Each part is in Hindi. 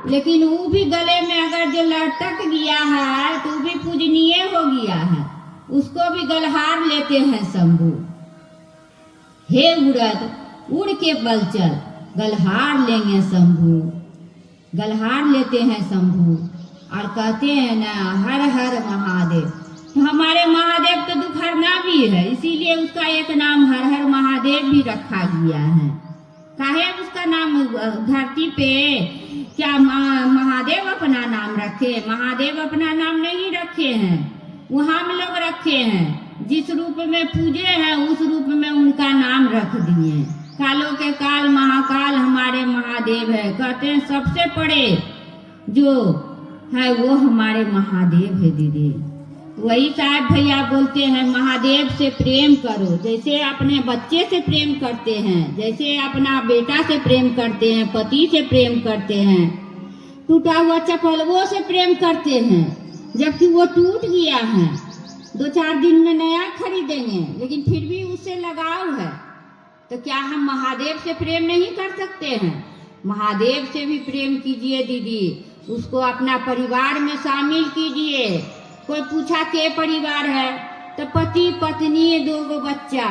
लेकिन वो भी गले में अगर जो लटक गया है तो वो भी पूजनीय हो गया है, उसको भी गलहार लेते हैं शंभू। हे उड़द उड़ के बल चल, गलहार लेंगे शंभू, गलहार लेते हैं शंभू। और कहते हैं ना हर हर महादेव। तो हमारे महादेव तो दुखहरना भी है, इसीलिए उसका एक नाम हर हर महादेव भी रखा गया है। काहे उसका नाम धरती पे क्या महादेव अपना नाम रखे? महादेव अपना नाम नहीं रखे हैं, वो हम लोग रखे हैं। जिस रूप में पूजे हैं उस रूप में उनका नाम रख दिए। कालों के काल महाकाल हमारे महादेव है। कहते हैं सबसे बड़े जो है वो हमारे महादेव है दीदी। वही साहब भैया बोलते हैं महादेव से प्रेम करो, जैसे अपने बच्चे से प्रेम करते हैं, जैसे अपना बेटा से प्रेम करते हैं, पति से प्रेम करते हैं, टूटा हुआ चप्पलवों से प्रेम करते हैं। जबकि वो टूट गया है, 2-4 दिन में नया खरीदेंगे, लेकिन फिर भी उससे लगाव है। तो क्या हम महादेव से प्रेम नहीं कर सकते हैं? महादेव से भी प्रेम कीजिए दीदी, उसको अपना परिवार में शामिल कीजिए। कोई पूछा के परिवार है? तो पति पत्नी 2 बच्चा।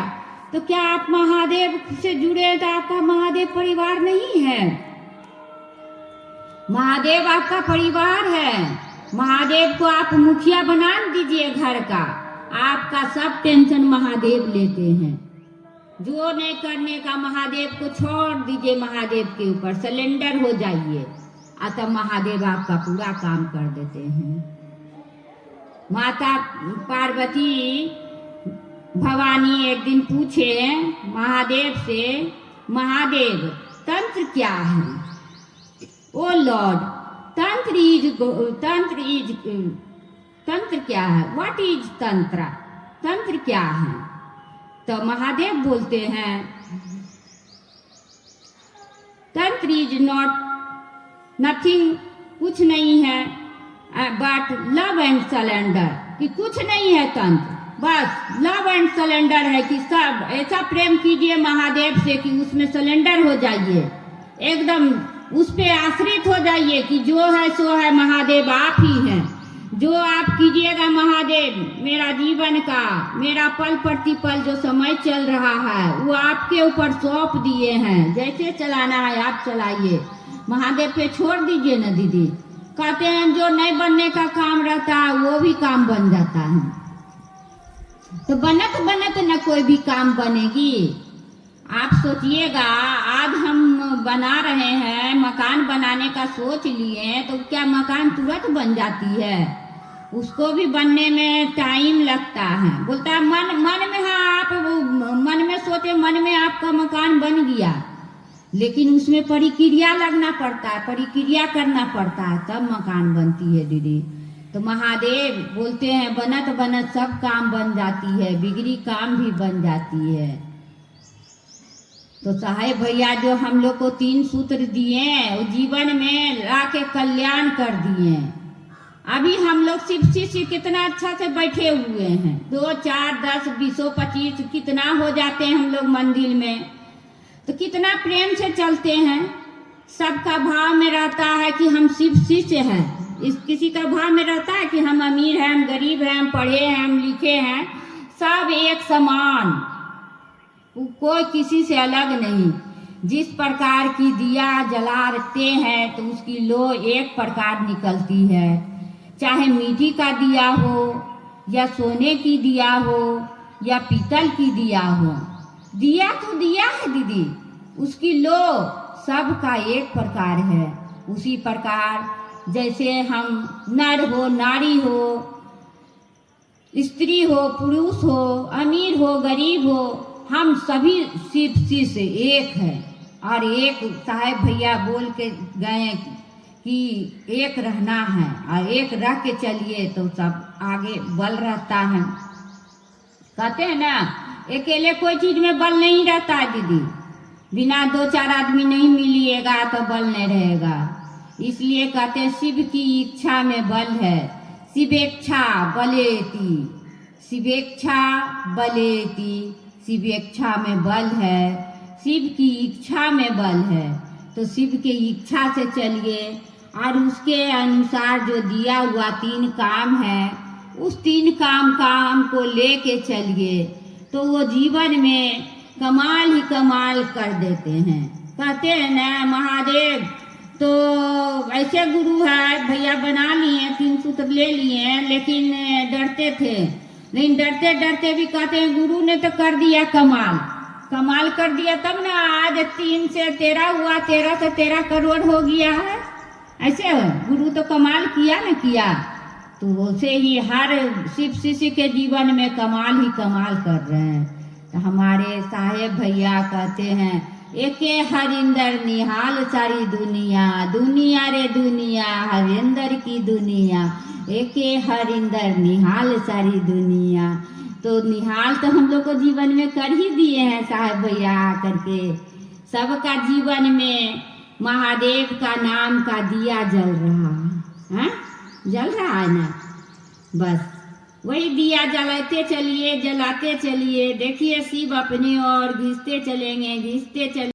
तो क्या आप महादेव से जुड़े तो आपका महादेव परिवार नहीं है? महादेव आपका परिवार है। महादेव को आप मुखिया बना दीजिए घर का, आपका सब टेंशन महादेव लेते हैं। जो नहीं करने का महादेव को छोड़ दीजिए, महादेव के ऊपर सरेंडर हो जाइए, तब महादेव आपका पूरा काम कर देते हैं। माता पार्वती भवानी एक दिन पूछे महादेव से, महादेव तंत्र क्या है? ओ लॉर्ड, तंत्र क्या है? व्हाट इज तंत्र? तंत्र क्या है? तो महादेव बोलते हैं तंत्र इज नथिंग, कुछ नहीं है, बट लव एंड सरेंडर, कि कुछ नहीं है तंत्र, बस लव एंड सरेंडर है कि सब ऐसा प्रेम कीजिए महादेव से कि उसमें सरेंडर हो जाइए, एकदम उस पे आश्रित हो जाइए कि जो है सो है, महादेव आप ही हैं। जो आप कीजिएगा महादेव, मेरा जीवन का, मेरा पल प्रतिपल जो समय चल रहा है वो आपके ऊपर सौंप दिए हैं, जैसे चलाना है आप चलाइए, महादेव पे छोड़ दीजिए ना दीदी। कहते हैं जो नहीं बनने का काम रहता है वो भी काम बन जाता है। तो बनत बनत न कोई भी काम बनेगी। आप सोचिएगा, आज हम बना रहे हैं, मकान बनाने का सोच लिए, तो क्या मकान तुरंत बन जाती है? उसको भी बनने में टाइम लगता है। बोलता है मन में, हाँ आप मन में सोचे, मन में आपका मकान बन गया, लेकिन उसमें प्रक्रिया लगना पड़ता है, प्रक्रिया करना पड़ता है, तब मकान बनती है दीदी। तो महादेव बोलते हैं बनत बनत सब काम बन जाती है, बिगड़ी काम भी बन जाती है। तो साहेब भैया जो हम लोग को 3 सूत्र दिए वो जीवन में ला के कल्याण कर दिए। अभी हम लोग शिव कितना अच्छा से बैठे हुए हैं, 2, 4, 10, 20, 25 कितना हो जाते हैं हम लोग मंदिर में, तो कितना प्रेम से चलते हैं। सबका भाव में रहता है कि हम शिव शिष्य हैं, किसी का भाव में रहता है कि हम अमीर हैं, हम गरीब हैं, हम पढ़े हैं, हम लिखे हैं, सब एक समान, कोई किसी से अलग नहीं। जिस प्रकार की दिया जलाते हैं तो उसकी लो एक प्रकार निकलती है, चाहे मिट्टी का दिया हो या सोने की दिया हो या पीतल की दिया हो, दिया तो दिया है दीदी, उसकी लो सबका एक प्रकार है। उसी प्रकार जैसे हम नर हो नारी हो, स्त्री हो पुरुष हो, अमीर हो गरीब हो, हम सभी शिव से एक है। और एक साहेब भैया बोल के गए कि एक रहना है, और एक रह के चलिए तो सब आगे बल रहता है। कहते हैं ना अकेले कोई चीज में बल नहीं रहता है दीदी, बिना 2-4 आदमी नहीं मिलिएगा तो बल नहीं रहेगा। इसलिए कहते हैं शिव की इच्छा में बल है, शिवेच्छा बलेति, शिवेच्छा बलेति, शिवेच्छा में बल है, शिव की इच्छा में बल है। तो शिव के इच्छा से चलिए और उसके अनुसार जो दिया हुआ 3 काम है उस 3 काम को लेके चलिए तो वो जीवन में कमाल ही कमाल कर देते हैं। कहते हैं ना महादेव तो ऐसे गुरु है भैया बना लिए 3 सूत्र ले लिए लेकिन डरते थे, लेकिन डरते डरते भी कहते हैं गुरु ने तो कर दिया कमाल कर दिया तब ना आज 3 से 13 हुआ, 13 से 13 करोड़ हो गया है। ऐसे गुरु तो कमाल किया ना किया, तो वैसे ही हर शिव शिष्य के जीवन में कमाल ही कमाल कर रहे हैं। तो हमारे साहेब भैया कहते हैं एके हरिंदर निहाल सारी दुनिया, दुनिया रे दुनिया हरिंदर की दुनिया, एके हरिंदर निहाल सारी दुनिया। तो निहाल तो हम लोग को जीवन में कर ही दिए हैं साहेब भैया करके। सबका जीवन में महादेव का नाम का दिया जल रहा है, जल रहा है ना, बस वही दिया जलाते चलिए, जलाते चलिए। देखिए शिव अपनी ओर घिसते चलेंगे, घिसते चलेंगे।